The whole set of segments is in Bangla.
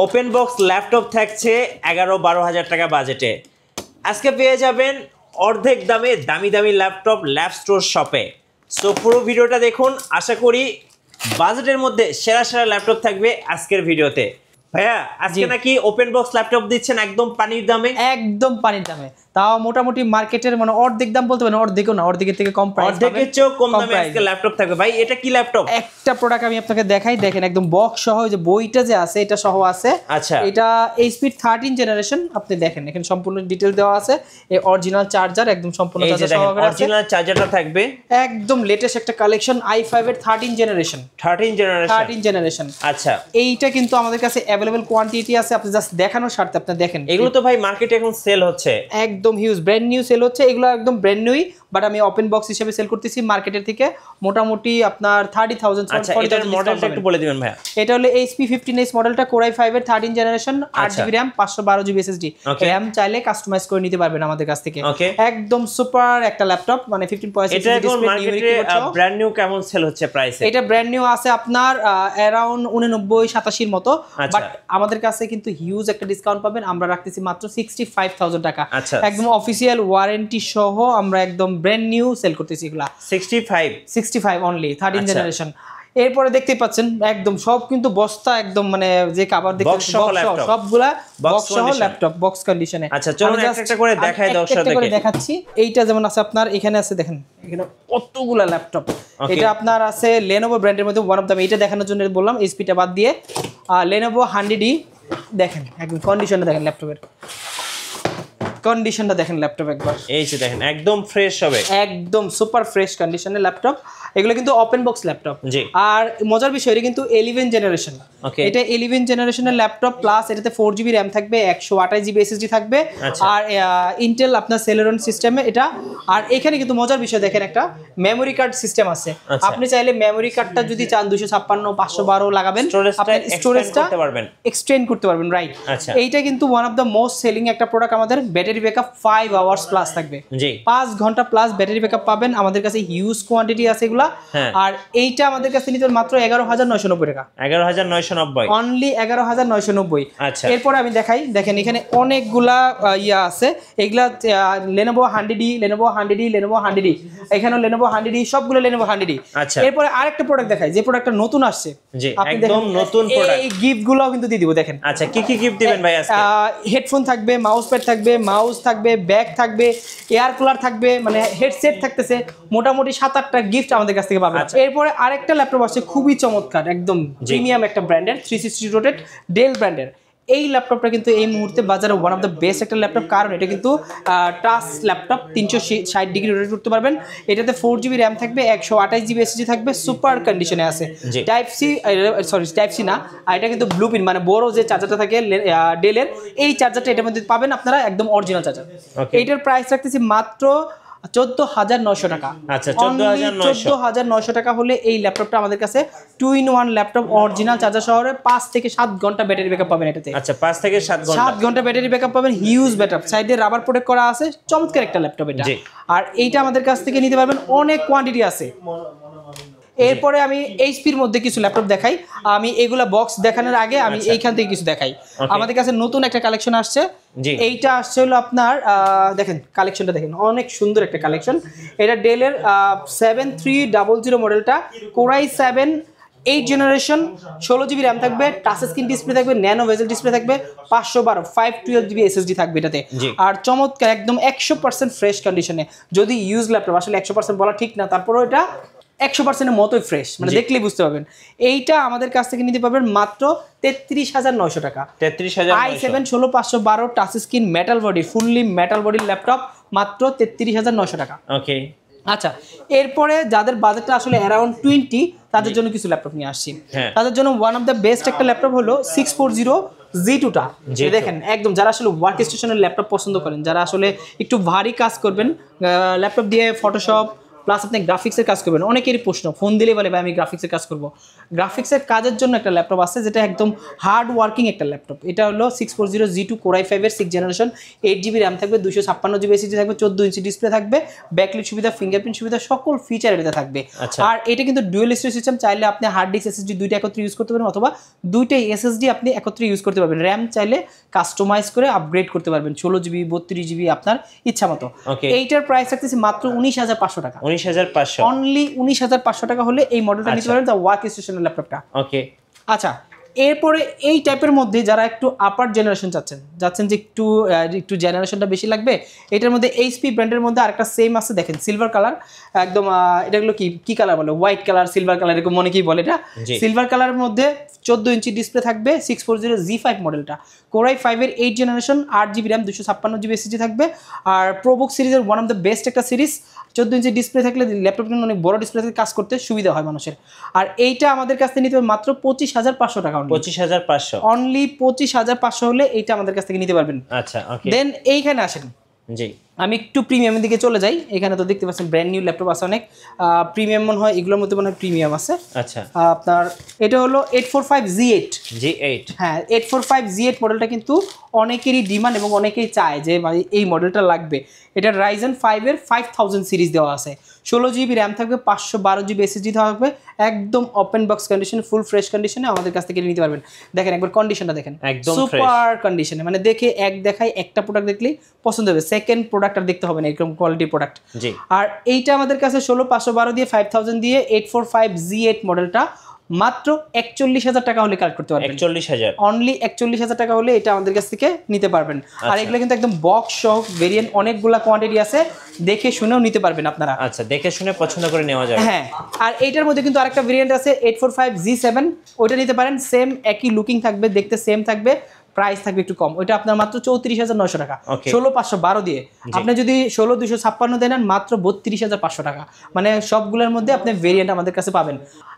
ওপেন বক্স ল্যাপটপ থাকছে 11-12 হাজার টাকা বাজেটে। আজকে পেয়ে যাবেন অর্ধেক দামে দামি দামি ল্যাপটপ ল্যাব স্টোর শপে। সো পুরো ভিডিওটা দেখুন, আশা করি বাজেটের মধ্যে সেরা সেরা ল্যাপটপ থাকবে আজকের ভিডিওতে। ভাইয়া আজকে নাকি ওপেন বক্স ল্যাপটপ দিচ্ছেন একদম পানির দামে? একদম পানির দামে, তাও মোটামুটি মার্কেটের মানে অর্ধেক দাম বলতে পারেন, অর্ধেকও না, অর্ধেকের থেকে কম প্রাইস, অর্ধেকের চেয়েও কম দামে আজকে ল্যাপটপ থাকবে। ভাই এটা কি ল্যাপটপ? একটা প্রোডাক্ট আমি আপনাকে দেখাই, দেখেন একদম বক্স সহ, যে বইটা যে আছে এটা সহ আছে। আচ্ছা, এটা HP 13 জেনারেশন, আপনি দেখেন এখানে সম্পূর্ণ ডিটেইল দেওয়া আছে। এই অরিজিনাল চার্জার, একদম সম্পূর্ণ চার্জার সহকারে আছে। অরিজিনাল চার্জারটা থাকবে, একদম লেটেস্ট একটা কালেকশন i5 এর 13 জেনারেশন। আচ্ছা, এইটা কিন্তু আমাদের কাছে अवेलेबल কোয়ান্টিটি আছে, আপনি জাস্ট দেখানোর স্বার্থে আপনি দেখেন। এগুলো তো ভাই মার্কেটে এখন সেল হচ্ছে, একদম হিউজ ব্র্যান্ড নিউ সেল হচ্ছে, এগুলো একদম ব্র্যান্ড নিউই, বাট আমি ওপেন বক্স হিসেবে সেল করতেছি মার্কেটের থেকে মোটামুটি আপনার 30,000। আচ্ছা, এটার মডেলটা একটু বলে দিবেন ভাইয়া। এটা হলো HP 15s মডেলটা, Core i5 এর 13 generation, 8GB RAM, 512GB SSD। RAM চাইলে কাস্টমাইজ করে নিতে পারবেন আমাদের কাছ থেকে। একদম সুপার একটা ল্যাপটপ, মানে 15.6 এটা এখন মার্কেটে ব্র্যান্ড নিউ কেমন সেল হচ্ছে প্রাইসে? এটা ব্র্যান্ড নিউ আছে আপনার अराउंड 89-87 এর মতো, বাট আমাদের কাছে কিন্তু হিউজ একটা ডিসকাউন্ট পাবেন। আমরা রাখতেছি মাত্র 65,000 টাকা, একদম অফিশিয়াল ওয়ারেন্টি সহ আমরা একদম ব্র্যান্ড নিউ সেল করতেছি এগুলা। 65 অনলি 13 জেনারেশন। এরপরে দেখতেই পাচ্ছেন একদম সব কিন্তু বস্তা, একদম মানে যে কভার দেখতে সবগুলা বক্স সহ ল্যাপটপ, বক্স কন্ডিশনে। আচ্ছা চলুন একটা করে দেখাই দর্শকদেরকে। দেখাচ্ছি, এইটা যেমন আছে আপনার এখানে আছে, দেখেন এখানে কতগুলা ল্যাপটপ। এটা আপনার আছে Lenovo ব্র্যান্ডের মধ্যে ওয়ান অফ দ্য, এটা দেখানোর জন্য বললাম, HP টা বাদ দিয়ে Lenovo 100D। দেখেন একদম কন্ডিশনটা দেখেন, ল্যাপটপের কন্ডিশনটা দেখেন, ল্যাপটপ একবার এই যে দেখেন একদম ফ্রেশ হবে, একদম সুপার ফ্রেশ কন্ডিশনের ল্যাপটপ। এগুলো কিন্তু ওপেন বক্স ল্যাপটপ। আর মজার বিষয়, এটা কিন্তু 11 জেনারেশন। এটা 11 জেনারেশনের ল্যাপটপ, প্লাস এটাতে 4GB RAM থাকবে, 128GB SSD থাকবে, আর ইন্টেল আপনার সেলেরন সিস্টেমে এটা। আর এখানে কিন্তু মজার বিষয় দেখেন, একটা মেমোরি কার্ড সিস্টেম আছে। আপনি চাইলে মেমোরি কার্ডটা যদি চান 256, 512 লাগাবেন, আপনি স্টোরেজটা এক্সটেন্ড করতে পারবেন, রাইট। এইটা কিন্তু one of the most selling একটা প্রোডাক্ট আমাদের। ব্যাটারি ব্যাকআপ 5 আওয়ার্স প্লাস থাকবে, 5 ঘন্টা প্লাস ব্যাটারি ব্যাকআপ পাবেন। আমাদের কাছে হিউজ কোয়ান্টিটি আছে এগুলা। আর এইটা আমাদের কাছে নিতে মাত্র 11,990 টাকা, 11,990 অনলি 11,990। আচ্ছা, এরপরে আমি দেখাই, দেখেন এখানে অনেকগুলা ইয়া আছে। এগুলা Lenovo 100D, এখানেও Lenovo 100D, সবগুলো Lenovo 100D। এরপরে আরেকটা প্রোডাক্ট দেখাই, যে প্রোডাক্টটা নতুন আসছে, একদম নতুন প্রোডাক্ট। এই গিফট গুলো কিন্তু দিয়ে দিব, দেখেন। আচ্ছা, কি কি গিফট দিবেন ভাই আজকে? হেডফোন থাকবে, মাউস প্যাড থাকবে, মাউস থাকবে, ব্যাগ থাকবে, এয়ার কুলার থাকবে, মানে হেডসেট থাকতেছে, মোটামুটি 7-8টা গিফট আমাদের কাছ থেকে পাবেন। এরপরে আরেকটা ল্যাপটপ আছে খুবই চমৎকার, একদম প্রিমিয়াম একটা ব্র্যান্ডের, 360 রোটেট ডেল ব্র্যান্ডের। এই ল্যাপটপটা কিন্তু এই মুহূর্তে বাজারে ওয়ান অফ দ্য বেস্ট একটা ল্যাপটপ, কারণ এটা কিন্তু টাচ ল্যাপটপ, 360 ডিগ্রি রোটেট করতে পারবেন। এটাতে 4GB RAM থাকবে, 128GB SSD থাকবে, সুপার কন্ডিশনে আছে। টাইপ সি না, আর এটা কিন্তু ব্লুপিন, মানে বড় যে চার্জারটা থাকে ডেলের, এই চার্জারটা এটার মধ্যে পাবেন আপনারা, একদম অরিজিনাল চার্জার। এইটার প্রাইস রাখতেছি মাত্র 14,900 টাকা। আচ্ছা, 14,900 টাকা হলে এই ল্যাপটপটা আমাদের কাছে 2-in-1 ল্যাপটপ, অরিজিনাল চার্জার শহরে 5 থেকে 7 ঘন্টা ব্যাটারি ব্যাকআপ পাবেন এটাতে। আচ্ছা, 5 থেকে 7 ঘন্টা ব্যাটারি ব্যাকআপ পাবেন, হিউজ ব্যাকআপ, সাইডে রাবার প্রোটেক্ট করা আছে, চমৎকার একটা ল্যাপটপ এটা। আর এইটা আমাদের কাছ থেকে নিতে পারবেন, অনেক কোয়ান্টিটি আছে। এরপরে আমি HPর মধ্যে কিছু ল্যাপটপ দেখাই। আমি এগুলা বক্স দেখানোর আগে আমি এইখান থেকে কিছু দেখাই। আমাদের কাছে নতুন একটা কালেকশন আসছে, এইটা আসছে হলো আপনার, দেখেন কালেকশনটা দেখেন, অনেক সুন্দর একটা কালেকশন। এটা ডেলের 7300 মডেলটা, Core i7 8 generation, 16GB RAM থাকবে, টাচ স্ক্রিন ডিসপ্লে থাকবে, ন্যানো ভেজেল ডিসপ্লে থাকবে, 512GB SSD থাকবে এটাতে। আর চমৎকার একদম 100% ফ্রেশ কন্ডিশনে। যদি ইউজ ল্যাপটপ, আসলে 100% বলা ঠিক না, তারপরেও এটা 100% এর মতোই ফ্রেশ, মানে দেখলেই বুঝতে পারবেন। এইটা আমাদের কাছ থেকে নিতে পারবেন মাত্র 33,900 টাকা। 33,900, i7 16512 touch screen metal body, fully metal বডির ল্যাপটপ, মাত্র 33,900 টাকা। ওকে, আচ্ছা, এরপরে যাদের বাজেটটা আসলে অ্যারাউন্ড 20, তাদের জন্য কিছু ল্যাপটপ নিয়ে আসছি। তাদের জন্য ওয়ান অফ দ্য বেস্ট একটা ল্যাপটপ হলো 640G2টা। দেখেন একদম, যারা আসলে ওয়ার্ক স্টেশনের ল্যাপটপ পছন্দ করেন, যারা আসলে একটু ভারী কাজ করবেন, ল্যাপটপ দিয়ে ফটোশপ, প্লাস আপনি গ্রাফিক্সের কাজ করবেন। অনেকেরই প্রশ্ন, ফোন দিলে বলে ভাই আমি গ্রাফিক্সের কাজ করব। গ্রাফিক্সের কাজের জন্য একটা ল্যাপটপ আছে যেটা একদম হার্ড ওয়ার্কিং একটা ল্যাপটপ। এটা হলো 640G2 Core i5 এর 6th জেনারেশন, 8GB র্যাম থাকবে, 256GB এসএসডি থাকবে, 14 ইঞ্চি ডিসপ্লে থাকবে, ব্যাকলাইট সুবিধা, ফিঙ্গারপ্রিন্ট সুবিধা, সকল ফিচার এটাতে থাকবে। আর এটা কিন্তু ডুয়াল স্টোরেজ সিস্টেম, চাইলে আপনি হার্ড ডিস্ক এসএসডি দুইটা একত্রে ইউজ করতে পারবেন, অথবা দুইটাই এসএসডি আপনি একত্রে ইউজ করতে পারবেন। র্যাম চাইলে কাস্টমাইজ করে আপগ্রেড করতে পারবেন, 16GB 32GB আপনার ইচ্ছা মতো। এইটার প্রাইস রাখতেছি মাত্র 19,500 টাকা। 19,500 অনলি 19,500 টাকা হলে এই মডেলটা নিতে পারবেন, দা ওয়ার্ক স্টেশনের ল্যাপটপটা। ওকে, আচ্ছা, এরপরে এই টাইপের মধ্যে যারা একটু আপার জেনারেশন যাচ্ছেন যে একটু জেনারেশনটা বেশি লাগবে, এটার মধ্যে এইচপি ব্র্যান্ডের মধ্যে আরেকটা সেম আছে, দেখেন সিলভার কালার একদম। এটাগুলো কি কালার বলে, হোয়াইট কালার, সিলভার কালার, এরকম অনেকেই বলে। এটা সিলভার কালারের মধ্যে 14 ইঞ্চি ডিসপ্লে থাকবে, 640G5 মডেলটা, Core i5 এর 8th generation, 8GB RAM, 256GB SSD থাকবে। আর প্রোবুক সিরিজের ওয়ান অফ দ্য বেস্ট একটা সিরিজ। 14 ইঞ্চি ডিসপ্লে থাকলে ল্যাপটপ কিন্তু অনেক বড় ডিসপ্লে থেকে কাজ করতে সুবিধা হয় মানুষের। আর এইটা আমাদের কাছ থেকে নিতে হবে মাত্র 25,500 টাকা। 25,500 অনলি 25,500 হলে এইটা আমাদের কাছ থেকে নিতে পারবেন। আচ্ছা, ওকে। দেন এইখানে আসেন, জি, আমি একটু প্রিমিয়ামের দিকে চলে যাই। এখানে তো দেখতে পাচ্ছেন ব্র্যান্ড নিউ ল্যাপটপ আছে অনেক, প্রিমিয়াম মনে হয় এগুলোর মধ্যে মনে হয় প্রিমিয়াম আছে। আচ্ছা, আপনার এটা হলো 845G8। হ্যাঁ, 845G8 মডেলটা কিন্তু অনেকেরই ডিমান্ড এবং অনেকেই চায় যে ভাই এই মডেলটা লাগবে। এটা Ryzen 5 এর 5000 সিরিজ দেওয়া আছে, 16GB র্যাম থাকবে, 512GB এসএসডি থাকবে, একদম ওপেন বক্স কন্ডিশনে, ফুল ফ্রেশ কন্ডিশনে আমাদের কাছ থেকে নিতে পারবেন। দেখেন একবার কন্ডিশনটা দেখেন, একদম সুপার কন্ডিশনে, মানে দেখে দেখাই একটা প্রোডাক্ট দেখলেই পছন্দ হবে, সেকেন্ড প্রোডাক্ট আর দেখতে হবে না, এরকম কোয়ালিটির প্রোডাক্ট। আর এইটা আমাদের কাছে 16,512 দিয়ে 5000 দিয়ে 845G8 মডেলটা মাত্র 41,000 টাকা হলে কালেক্ট করতে পারবেন। 41,000, অনলি 41,000 টাকা হলে এটা আমাদের কাছ থেকে নিতে পারবেন। আর এগুলো কিন্তু একদম বক্স সহ ভেরিয়েন্ট, অনেকগুলা কোয়ান্টিটি আছে, দেখে শুনেও নিতে পারবেন আপনারা। আচ্ছা, দেখে শুনে পছন্দ করে নেওয়া যাবে। হ্যাঁ, আর এইটার মধ্যে কিন্তু আরেকটা ভেরিয়েন্ট আছে 845G7, ওইটা নিতে পারেন। সেম একই লুকিং থাকবে, দেখতে সেম থাকবে, প্রাইস থাকবে একটু কম। ওইটা আপনার মাত্র 34,900 টাকা, 16,512 দিয়ে। আপনি যদি 16,256 দেন মাত্র 32,500 টাকা। মানে সবগুলোর মধ্যে আপনি ভেরিয়েন্ট আমাদের কাছে পাবেন।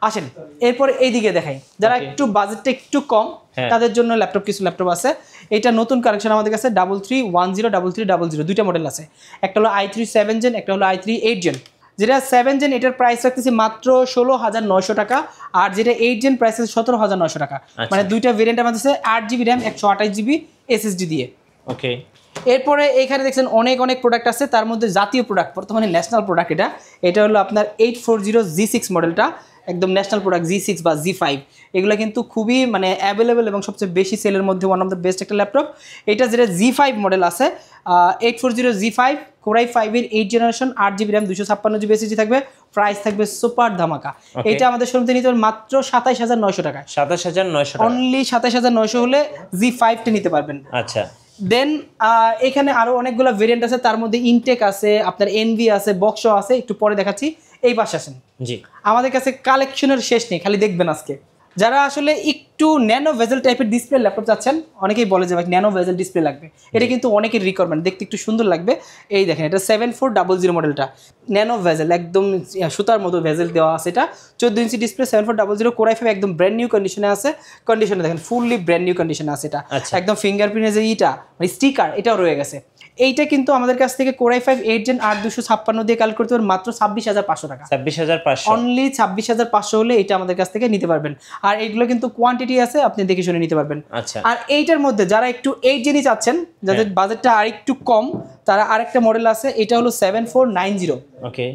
আসেন এরপর এইদিকে দেখাই, যারা একটু বাজেটটা একটু কম তাদের জন্য কিছু ল্যাপটপ আছে। এটা নতুন কালেকশন আমাদের কাছে, 3310 দুইটা মডেল আছে। একটা হলো i3 7 জেন, একটা হলো i3 8 জেন। যেটা 7 জেন এটার প্রাইস রাখতেছি মাত্র 16,900 টাকা, আর যেটা 8 জেন প্রাইস আছে 17,900 টাকা। মানে দুইটা ভেরিয়েন্ট আমাদের আছে, 8GB র্যাম, 128GB এসএসডি দিয়ে। ওকে, এরপরে এইখানে দেখছেন অনেক প্রোডাক্ট আছে, তার মধ্যে জাতীয় প্রোডাক্ট, বর্তমানে ন্যাশনাল প্রোডাক্ট। এটা হলো আপনার 840G6 মডেলটা, একদম ন্যাশনাল প্রোডাক্ট, G6 বা G5। এগুলো কিন্তু খুবই মানে অ্যাভেলেবেল এবং সবচেয়ে বেশি সেলের মধ্যে ওয়ান অফ দ্য বেস্ট একটা ল্যাপটপ। এটা যেটা G5 মডেল আছে, 840G5 Core i5 এর 8th generation, 8GB RAM, 256GB SSD থাকবে, প্রাইস থাকবে সুপার ধামাকা। এটা আমাদের শোরুমে নিতে পারবেন মাত্র 27,900 টাকা। 27,900 টাকা, অনলি 27,900 হলে G5টা নিতে পারবেন। আচ্ছা, দেন এখানে আরো অনেকগুলো ভেরিয়েন্ট আছে, তার মধ্যে ইনটেক আছে, আপনার এনভি আছে, বক্সও আছে, একটু পরে দেখাচ্ছি। এই পাশে আসেন, জি, আমাদের কাছে কালেকশনের শেষ নেই, খালি দেখবেন আজকে। যারা আসলে একটু ন্যানো ভেজেল টাইপের ডিসপ্লে ল্যাপটপ চাচ্ছেন, অনেকেই বলে যে ভাই ন্যানো ভেজেল ডিসপ্লে লাগবে, এটা কিন্তু অনেকের রিকোয়ারমেন্ট, দেখতে একটু সুন্দর লাগবে। এই দেখেন, এটা 7400 মডেলটা, ন্যানো ভেজেল, একদম সুতার মতো ভেজেল দেওয়া আছে। এটা 14 ইঞ্চি ডিসপ্লে, 7400 Core i5, একদম ব্র্যান্ড নিউ কন্ডিশনে আছে। কন্ডিশনে দেখেন ফুললি ব্র্যান্ড নিউ কন্ডিশনে আছে। এটা একদম ফিঙ্গারপ্রিন্টের যে মানে স্টিকার, এটাও রয়ে গেছে। এইটা কিন্তু আমাদের কাছ থেকে Core i5 8 জেন 8256 দিয়ে কালেক্ট করতে পারবেন মাত্র 26,500 টাকা। 26,500, অনলি 26,500 হলে এটা আমাদের কাছ থেকে নিতে পারবেন। আর এইগুলো কিন্তু কোয়ান্টিটি আছে, আপনি দেখে শুনে নিতে পারবেন। আচ্ছা, আর এইটার মধ্যে যারা একটু 8 জেনই চাচ্ছেন, যাদের বাজেটটা আর একটু কম, তারা আরেকটা মডেল আছে, এটা হলো 7490। ওকে,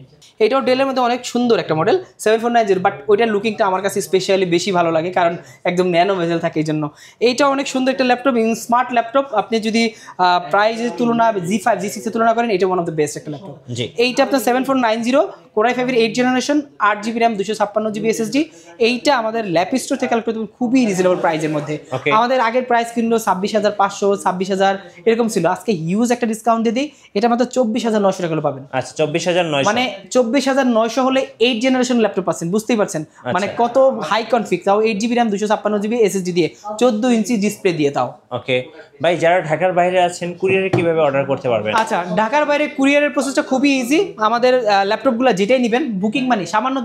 এটাও ডেলের মধ্যে অনেক সুন্দর একটা মডেল, 7490, বাট ওইটার লুকিংটা আমার কাছে স্পেশালি বেশি ভালো লাগে, কারণ একদম ন্যানো ভেজেল থাকে এই জন্য। এইটাও অনেক সুন্দর একটা ল্যাপটপ, স্মার্ট ল্যাপটপ। আপনি যদি প্রাইজের তুলনা G5 G6 এর তুলনা করেন, এটা ওয়ান অফ দ্য বেস্ট একটা ল্যাপটপ। এইটা আপনার 7490 Core i5 এর 8th generation, 8GB RAM, 256GB SSD. এইটা আমাদের ল্যাপ স্টোর থেকে কালেক্ট করতে খুবই রিজনেবল প্রাইজের মধ্যে। আমাদের আগের প্রাইস কিন্তু 26,500, 26,000 এরকম ছিল, আজকে হিউজ একটা ডিসকাউন্ট দিয়ে দিই, এটা মাত্র 24,900 টাকা হলে পাবেন। আচ্ছা, 24,900, মানে 24,900 হলে 8th জেনারেশন ল্যাপটপ পাচ্ছেন, বুঝতেই পারছেন মানে কত হাই কনফিগ, তাও 8GB র্যাম, 256GB এসএসডি দিয়ে, 14 ইঞ্চি ডিসপ্লে দিয়ে তাও। ওকে ভাই, যারা ঢাকার বাইরে আছেন কুরিয়ারে কিভাবে অর্ডার করতে পারবেন? আচ্ছা, ঢাকার বাইরে কুরিয়ারের প্রসেসটা খুবই ইজি। আমাদের ল্যাপটপগুলো যেটাই নেবেন, বুকিং মানি সামান্য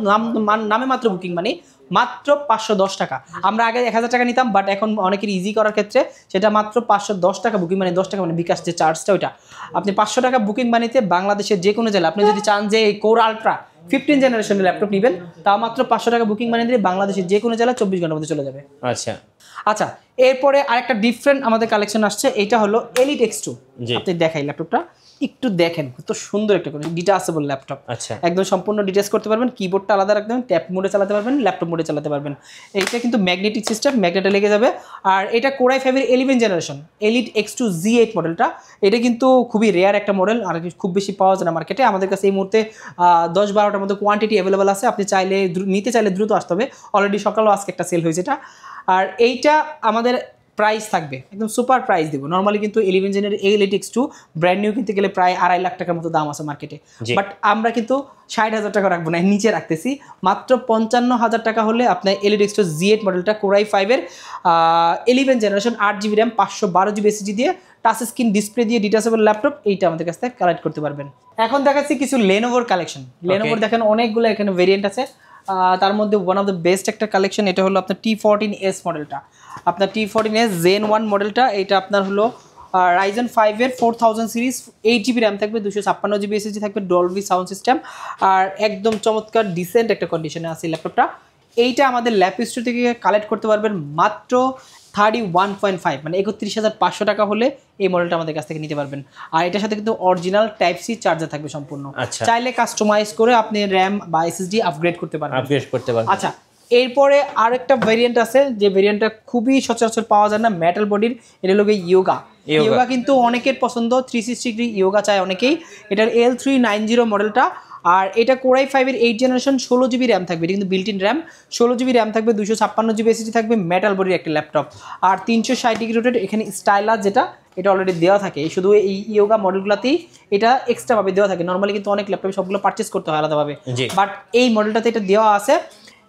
নামে মাত্র বুকিং মানি মাত্র 510 টাকা। আমরা আগে 1000 টাকা নিতাম, বাট এখন অনেকের ইজি করার ক্ষেত্রে সেটা মাত্র 510 টাকা বুকিং মানি, 10 টাকা মানে বিকাশ যে চার্জটা ওইটা। আপনি 500 টাকা বুকিং মানিতে বাংলাদেশের যে কোনো জেলা, আপনি যদি চান যে এই কোর আলট্রা 15 জেনারেশনের ল্যাপটপ নেবেন তাও মাত্র 500 টাকা বুকিং বানিয়ে দিলে বাংলাদেশের যে কোনো জেলা 24 ঘন্টার মধ্যে চলে যাবে। আচ্ছা আচ্ছা, এরপরে আরেকটা ডিফারেন্ট আমাদের কালেকশন আসছে, এটা হলো এলিট X2। আপনি দেখাই ল্যাপটপটা একটু দেখেন, কত সুন্দর একটা ডিটাচেবল ল্যাপটপ। আচ্ছা, একদম সম্পূর্ণ ডিটেচ করতে পারবেন, কিবোর্ডটা আলাদা রাখবেন, ট্যাপ মোডে চালাতে পারবেন, ল্যাপটপ মোডে চালাতে পারবেন। এইটা কিন্তু ম্যাগনেটিক সিস্টেম, ম্যাগনেটে লেগে যাবে। আর এটা কোরাই 5 এর 11 জেনারেশন এলিট X2 Z8 মডেলটা। এটা কিন্তু খুবই রেয়ার একটা মডেল, আর খুব বেশি পাওয়া যায় না মার্কেটে। আমাদের কাছে এই মুহূর্তে 10-12টার মতো কোয়ান্টিটি অ্যাভেলেবল আছে। আপনি চাইলে নিতে চাইলে দ্রুত আসতে হবে, অলরেডি সকালেও আজকে একটা সেল হয়েছে এটা। আর এইটা আমাদের প্রাইস থাকবে একদম সুপার প্রাইস দেবো। নর্মালি কিন্তু 11 জেনের এলিট X2 ব্র্যান্ড নিউ কিনতে গেলে প্রায় 2.5 লাখ টাকার মতো দাম আছে মার্কেটে, বাট আমরা কিন্তু 60,000 টাকা রাখবো না, নিচে রাখতেছি। মাত্র 55,000 টাকা হলে আপনার এলিট X2 Z8 মডেলটা কোরাই 5 এর 11 generation 8GB RAM 512GB SSD দিয়ে টাচ স্ক্রিন ডিসপ্লে দিয়ে ডিটাচেবল ল্যাপটপ, এইটা আমাদের কাছ থেকে কালেক্ট করতে পারবেন। এখন দেখাচ্ছি কিছু লেনোভোর কালেকশন। লেনোভোর দেখেন অনেকগুলো এখানে ভেরিয়েন্ট আছে, তার মধ্যে ওয়ান অফ দ্য বেস্ট একটা কালেকশন এটা হলো আপনার T14S মডেলটা। আপনার T14S Zen 1 মডেলটা, এটা আপনার হলো Ryzen 5 এর 4000 সিরিজ, 8GB র্যাম থাকবে, 256GB SSD থাকবে, ডলবি সাউন্ড সিস্টেম, আর একদম চমৎকার ডিসেন্ট একটা কন্ডিশনে আছে ল্যাপটপটা। এইটা আমাদের ল্যাপ স্টোর থেকে কালেক্ট করতে পারবেন মাত্র 31.5 মানে 31,500 টাকা হলে এই মডেলটা আমাদের কাছ থেকে নিতে পারবেন। আর এটার সাথে কিন্তু অরিজিনাল টাইপ সি চার্জার থাকবে সম্পূর্ণ। চাইলে কাস্টমাইজ করে আপনি র্যাম বা এসএসডি আপগ্রেড করতে পারবেন। আচ্ছা, এরপরে আরেকটা ভেরিয়েন্ট আছে যে ভেরিয়েন্টটা খুবই সচরাচর পাওয়া যায় না, মেটাল বডির, এটা হলো ইয়োগা। ইয়োগা কিন্তু অনেকের পছন্দ, 360 ডিগ্রি ইয়োগা চায় অনেকেই। এটার L390 মডেলটা, আর এটা কোরাই 5 এর 8 জেনারেশন 16GB র্যাম থাকবে, এটা কিন্তু built in RAM, 16GB RAM থাকবে, 256GB SSD থাকবে, মেটাল বডির একটা ল্যাপটপ। আর 360 ডিগ্রি রোটেট, এখানে স্টাইলাস যেটা এটা অলরেডি দেওয়া থাকে, শুধু এই ইয়োগা মডেলগুলোতেই এটা এক্সট্রা ভাবে দেওয়া থাকে। নর্মালি কিন্তু অনেক ল্যাপটপ সবগুলো পারচেস করতে হয় আলাদাভাবে, বাট এই মডেলটাতে এটা দেওয়া আছে।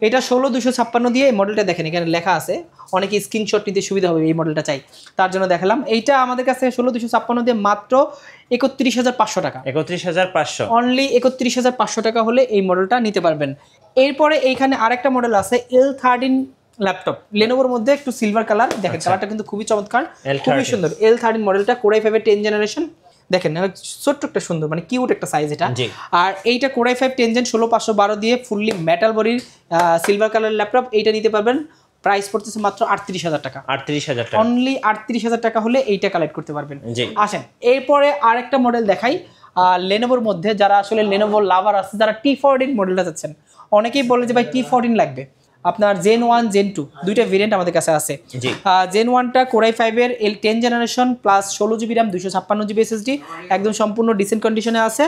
এটা 16256 দিয়ে এই মডেলটা দেখেন, এখানে লেখা আছে, অনেকে স্ক্রিনশট নিতে সুবিধা হবে, এই মডেলটা চাই তার জন্য দেখালাম। এইটা আমাদের কাছে 16256 দিয়ে মাত্র 31,500 টাকা, 31,500 অনলি 31,500 টাকা হলে এই মডেলটা নিতে পারবেন। এরপরে এইখানে আরেকটা মডেল আছে L13 ল্যাপটপ, লেনোভোর মধ্যে একটু সিলভার কালার, দেখেন কালারটা কিন্তু খুবই চমৎকার, খুবই সুন্দর। L13 মডেলটা কোরাই 5 এর 10 জেনারেশন, দেখেন ছোট্ট একটা সুন্দর মানে কিউট একটা সাইজ এটা। আর এইটা কোরাই 5 10 জেন 16512 দিয়ে ফুললি মেটাল বডির সিলভার কালার ল্যাপটপ, এইটা নিতে পারবেন। প্রাইস পড়তেছে মাত্র 38,000 টাকা, 38,000 টাকা, অনলি 38,000 টাকা হলে এইটা কালেক্ট করতে পারবেন। আসেন এরপরে আরেকটা মডেল দেখাই লেনোভোর মধ্যে, যারা আসলে লেনোভো লাভার আছে, যারা T14 মডেলটা চাচ্ছেন। অনেকেই বলে যে ভাই T14 লাগবে, আপনার Zen 1 Zen 2 দুইটা ভেরিয়েন্ট আমাদের কাছে আছে। Zen 1টা কোরাই 5 এর 10 generation plus 16GB RAM 256GB SSD, একদম সম্পূর্ণ ডিসেন্ট কন্ডিশনে আছে।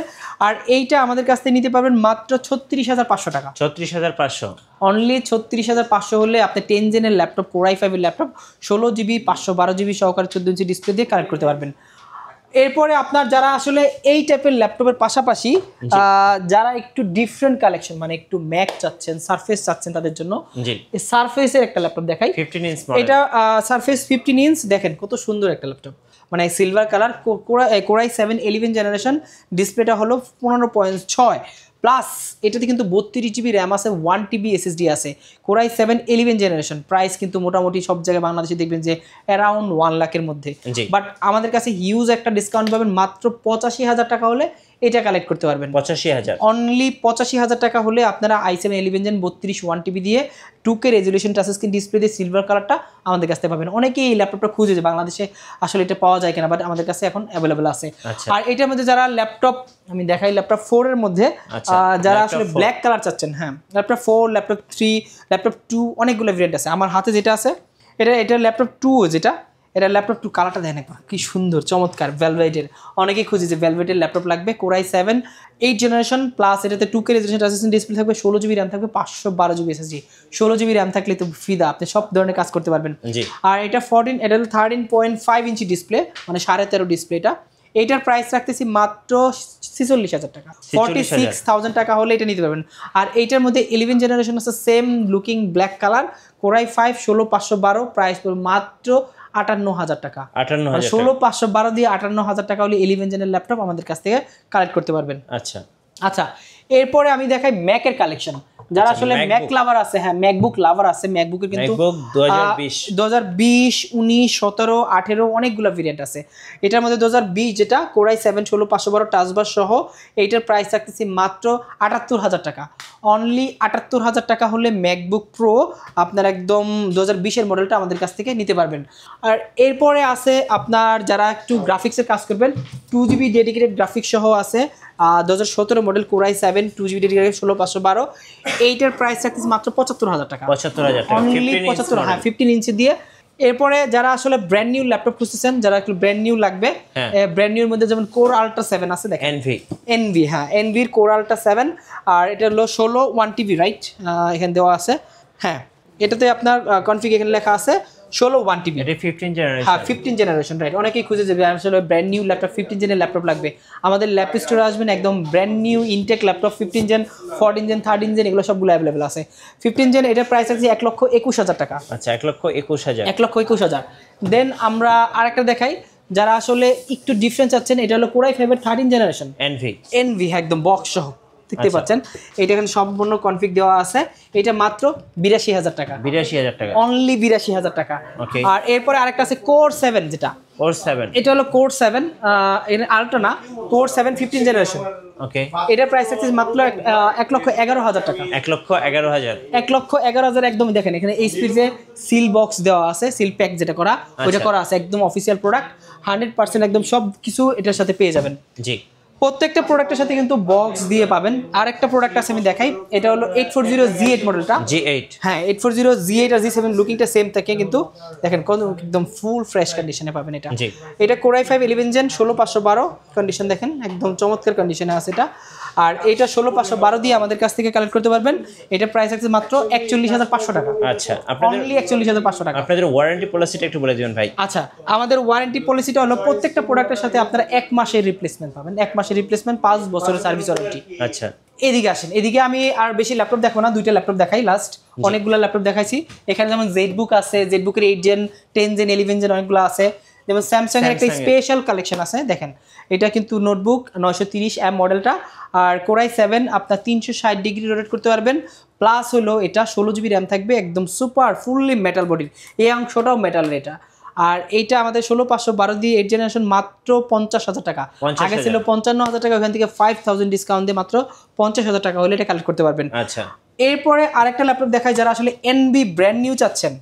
আর এইটা আমাদের কাছ থেকে নিতে পারবেন মাত্র 36,500 টাকা, 36,500, অনলি 36,500 হলে আপনি 10 জেনের ল্যাপটপ কোরাই 5 এর ল্যাপটপ 16GB 512GB সহকারে 14 ইঞ্চি ডিসপ্লে দিয়ে কানেক্ট করতে পারবেন। এরপরে আপনার যারা আসলে এই টাইপের ল্যাপটপের পাশাপাশি যারা একটু ডিফারেন্ট কালেকশন মানে একটু ম্যাক চাচ্ছেন, সারফেস চাচ্ছেন, তাদের জন্য এই সারফেসের একটা ল্যাপটপ দেখাই। 15 ইঞ্চ মডেল, এটা সারফেস 15 ইঞ্চ, দেখেন কত সুন্দর একটা ল্যাপটপ, মানে সিলভার কালার, কোরাই 7 11 জেনারেশন, ডিসপ্লেটা হলো 15.6 প্লাস, এটাতে কিন্তু 32GB র্যাম আছে, 1TB SSD আছে, কোরাই 7 11 জেনারেশন। প্রাইস কিন্তু মোটামুটি সব জায়গায় বাংলাদেশে দেখবেন যে অ্যারাউন্ড 1 লাখের মধ্যে, বাট আমাদের কাছে হিউজ একটা ডিসকাউন্ট পাবেন, মাত্র 85,000 টাকা হলে এটা কালেক্ট করতে পারবেন। 85,000, অনলি 85,000 টাকা হলে আপনারা i7 11 জেন 32 1TB দিয়ে 2K resolution touch screen display দিয়ে সিলভার কালারটা আমাদের কাছে পাবেন। অনেকেই এই ল্যাপটপটা খুঁজে যে বাংলাদেশে আসলে এটা পাওয়া যায় কিনা, বাট আমাদের কাছে এখন অ্যাভেলেবেল আছে। আর এটার মধ্যে যারা ল্যাপটপ, আমি দেখাই ল্যাপটপ 4 এর মধ্যে যারা আসলে ব্ল্যাক কালার চাচ্ছেন, হ্যাঁ ল্যাপটপ 4, ল্যাপটপ 3, ল্যাপটপ 2 অনেকগুলো ভেরিয়েন্ট আছে। আমার হাতে যেটা আছে এটা ল্যাপটপ 2, যেটা এটা ল্যাপটপ 2 কালারটা দেখেন একবার কি সুন্দর চমৎকার ভেলভেটের, অনেকেই খুঁজে যে ভেলভেটের ল্যাপটপ লাগবে। কোরাই 7 8 জেনারেশন প্লাস এটাতে 2K resolution touch screen display থাকবে, 16GB র্যাম থাকবে, 512GB SSD, 16GB র্যাম থাকলে তো ফিদা, আপনি সব ধরনের কাজ করতে পারবেন। আর এটা 13.5 ইঞ্চি ডিসপ্লে, মানে 13.5 ডিসপ্লেটা। এইটার প্রাইস রাখতেছি মাত্র 46,000 টাকা, 46,000 টাকা হলে এটা নিতে পারবেন। আর এইটার মধ্যে 11 জেনারেশন আছে, same looking black colour, core i 5 16512, price পড়বে মাত্র 58,000 টাকা, 16512 দিয়ে 58,000 টাকা হলে 11 জেনের ল্যাপটপ আমাদের কাছ থেকে কালেক্ট করতে পারবেন। আচ্ছা, এরপরে আমি দেখাই ম্যাকের কালেকশন। যারা আসলে ম্যাক লাভার আছে, হ্যাঁ ম্যাকবুক লাভার আছে, ম্যাকবুকের কিন্তু ম্যাকবুক 2020 19, 17, 18 অনেকগুলো ভেরিয়েন্ট আছে। এটার মধ্যে 2020 যেটা কোরাই 7 16512 টাচবার সহ এইটার প্রাইস রাখতেছি মাত্র 78,000 টাকা। অনলি 78,000 টাকা হলে ম্যাকবুক প্রো আপনার একদম 2020 মডেলটা আমাদের কাছ থেকে নিতে পারবেন। আর এরপরে আছে আপনার যারা একটু গ্রাফিক্সের কাজ করবেন, 2GB ডেডিকেটেড গ্রাফিক্স সহ আছে 2017 মডেল কোরাই 7 2GB ডেডিকেটেড 16512, এইটার প্রাইস রাখতেছি মাত্র 75,000 টাকা। 75,000 টাকা, অনলি 75, হ্যাঁ 15 ইঞ্চি দিয়ে। এরপরে যারা আসলে ব্র্যান্ড নিউ ল্যাপটপ খুঁজতেছেন, যারা একটু ব্র্যান্ড নিউ লাগবে, ব্র্যান্ড নিউর মধ্যে যেমন কোর আল্ট্রা 7 আছে, দেখেন এনভি, হ্যাঁ এনভির কোর আল্ট্রা 7, আর এটা হলো 16 1TB, রাইট এখানে দেওয়া আছে, হ্যাঁ এটাতে আপনার কনফিগ এখানে লেখা আছে 16 1TB, এটা 15 জেনারেশন, হ্যাঁ 15 জেনারেশন, রাইট। অনেকেই খুঁজে যাবে আসলে ব্র্যান্ড নিউ ল্যাপটপ 15 জেনের ল্যাপটপ লাগবে, আমাদের ল্যাপ স্টোরে আসবেন, একদম brand new Intel laptop 15 gen 14 gen 13 gen এগুলো সবগুলো অ্যাভেলেবেল আছে। 15 জেন এটার প্রাইস আছে 1,21,000 টাকা। আচ্ছা 1,21,000, 1,21,000। দেন আমরা আরেকটা দেখাই যারা আসলে একটু ডিফারেন্স আছেন, এটা হলো কোরাই 5 এর 13 জেনারেশন এনভি, একদম বক্স সহ দেখতে পাচ্ছেন, এটা এখানে সম্পূর্ণ কনফিগ দেওয়া আছে, এটা মাত্র 82,000 টাকা, 82,000 টাকা, অনলি 82,000 টাকা। আর এরপরে আরেকটা আছে কোর 7, যেটা কোর 7, এটা হলো কোর 7 এর আল্ট্রা না, কোর 7 15 জেনারেশন, ওকে এটার প্রাইস আছে মাত্র 1,11,000 টাকা, 1,11,000, 1,11,000 একদম। দেখেন এখানে এইচপির যে সিল বক্স দেওয়া আছে, সিল প্যাক যেটা করা, ওইটা করা আছে, একদম অফিসিয়াল প্রোডাক্ট 100% একদম সব কিছু এটার সাথে পেয়ে যাবেন। জি, প্রত্যেকটা প্রোডাক্টের সাথে কিন্তু বক্স দিয়ে পাবেন। আর একটা প্রোডাক্ট আছে আমি দেখাই, এটা হলো 840G8 মডেলটা, G8, হ্যাঁ 840G8 আর G7 লুকিংটা সেম থাকে, কিন্তু দেখেন কোন একদম ফুল ফ্রেশ কন্ডিশনে পাবেন এটা। এটা কোরাই 5 11 জেন 16512 কন্ডিশন, দেখেন একদম চমৎকার কন্ডিশনে আছে এটা। আর এটা 16512 দিয়ে আমাদের কাছ থেকে কালেক্ট করতে পারবেন, এটা প্রাইস আছে মাত্র 41,500 টাকা। আচ্ছা, আপনাদের অনলি 41,500 টাকা। আপনাদের ওয়ারেন্টি পলিসিটা একটু বলে দিবেন ভাই। আচ্ছা, আমাদের ওয়ারেন্টি পলিসিটা হলো প্রত্যেকটা প্রোডাক্টের সাথে আপনারা 1 মাসের রিপ্লেসমেন্ট পাবেন, 1 মাসের রিপ্লেসমেন্ট, 5 বছরের সার্ভিস ওয়ারেন্টি। আচ্ছা, এদিকে আসেন, এদিকে আমি আর বেশি ল্যাপটপ দেখো না, দুইটা ল্যাপটপ দেখাই, লাস্ট অনেকগুলো ল্যাপটপ দেখাইছি। এখানে যেমন জেডবুক আছে, জেডবুকের 8 জেন 10 জেন 11 জেন অনেকগুলো আছে। যেমন স্যামসাং এর একটা স্পেশাল কালেকশন আছে, দেখেন এটা কিন্তু নোটবুক 930M মডেলটা, আর কোরাই 7 আপনার 360 ডিগ্রি রোটেট করতে পারবেন, প্লাস হলো এটা 16GB র্যাম থাকবে, একদম সুপার ফুললি মেটাল বডির, এই অংশটাও মেটালের এটা। আর এইটা আমাদের 16512 দিয়ে 8 জেনারেশন মাত্র 50,000 টাকা, আগে ছিল 55,000 টাকা, ওখান থেকে 5,000 ডিসকাউন্ট দিয়ে মাত্র 50,000 টাকা হলে এটা কালেক্ট করতে পারবেন। আচ্ছা, এরপরে আরেকটা ল্যাপটপ দেখাই যারা আসলে এনবি ব্র্যান্ড নিউ চাচ্ছেন,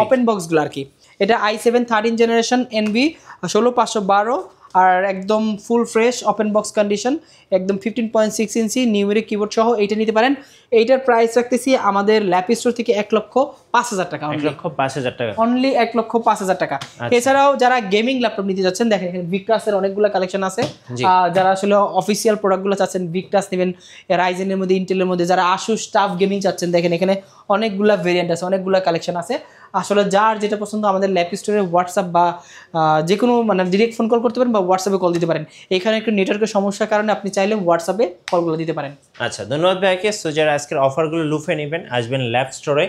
ওপেন বক্সগুলো আর কি। এটা i7 13 জেনারেশন এনবি 16512, আর একদম full fresh open box condition, একদম 15.6 ইঞ্চি নিউমেরিক কিবোর্ড সহ এইটা নিতে পারেন। এইটার প্রাইস রাখতেছি আমাদের ল্যাপ স্টোর থেকে 1,05,000 টাকা, 1,05,000 টাকা, অনলি 1,05,000 টাকা। এছাড়াও যারা গেমিং ল্যাপটপ নিতে যাচ্ছেন, দেখেন এখানে ভিক্টাসের অনেকগুলো কালেকশন আছে। যারা আসলে অফিসিয়াল প্রোডাক্টগুলো চাচ্ছেন, ভিক্টাস নেবেন, রাইজেনের মধ্যে, ইন্টেলের মধ্যে, যারা আসুস টাফ গেমিং চাচ্ছেন, দেখেন এখানে অনেকগুলো ভেরিয়েন্ট আছে, অনেকগুলো কালেকশন আছে। আসলে যার যেটা পছন্দ আমাদের ল্যাপ স্টোরে হোয়াটসঅ্যাপ বা যে কোনো মানে ডিরেক্ট ফোন কল করতে পারেন বা হোয়াটসঅ্যাপে কল দিতে পারেন। এখানে একটু নেটওয়ার্কের সমস্যার কারণে আপনি চাইলে হোয়াটসঅ্যাপে কলগুলো দিতে পারেন। আচ্ছা, ধন্যবাদ ভাইকে। সো যারা আজকের অফারগুলো লুফে নেবেন, আসবেন ল্যাপ স্টোরে,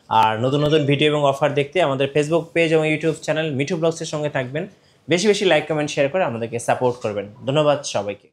আর নতুন নতুন ভিডিও এবং অফার দেখতে আমাদের ফেসবুক পেজ এবং ইউটিউব চ্যানেল মিঠু ব্লগসের সঙ্গে থাকবেন। বেশি বেশি লাইক কমেন্ট শেয়ার করে আমাদেরকে সাপোর্ট করবেন। ধন্যবাদ সবাইকে।